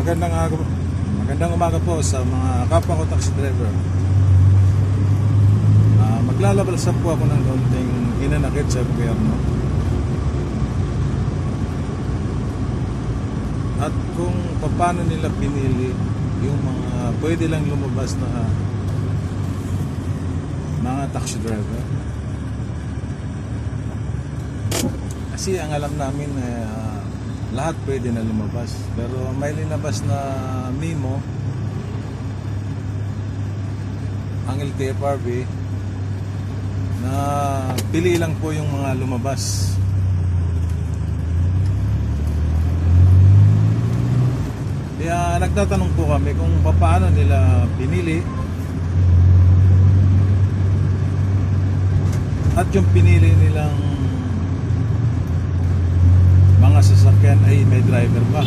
Magandang umaga po sa mga kapwa ko taxi driver. Maglalabalsan po ako ng kaunting hinanakit sa gobyerno. At kung paano nila pinili yung mga pwede lang lumabas na mga taxi driver. Kasi ang alam namin lahat pwede na lumabas, pero may linabas na memo ang LTFRB na pili lang po yung mga lumabas. Kaya nagtatanong po kami kung paano nila pinili at yung pinili nilang mga sasakyan ay may driver ba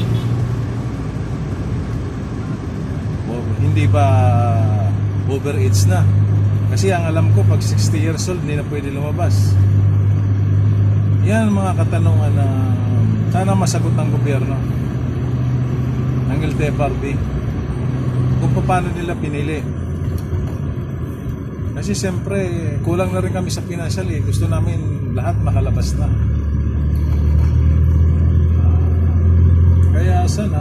o hindi ba overage na. Kasi ang alam ko pag 60 years old hindi na pwede lumabas. Yan mga katanungan na sana masagot ng gobyerno ng LTFRB kung paano nila pinili. Kasi siyempre kulang na rin kami sa financial gusto namin lahat makalabas na. Kaya sana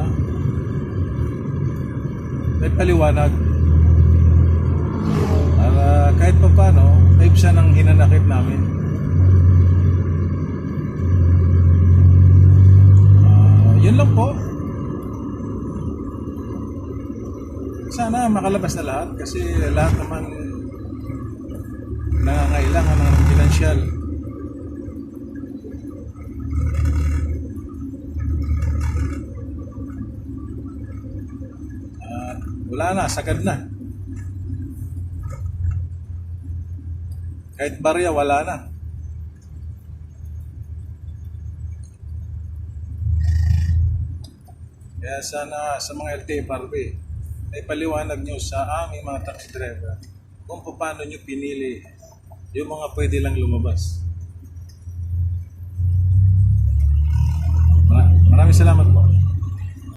may paliwanag para kahit pa paano type siya ng hinanakit namin. Yun lang po. Sana makalabas na lahat kasi lahat naman nangangailangan ng financial. Wala na, sagad na. Kahit barya, wala na. Kaya sana sa mga LTFRB ay paliwanag nyo sa aming mga taxi driver kung paano nyo pinili yung mga pwede lang lumabas. Maraming salamat po.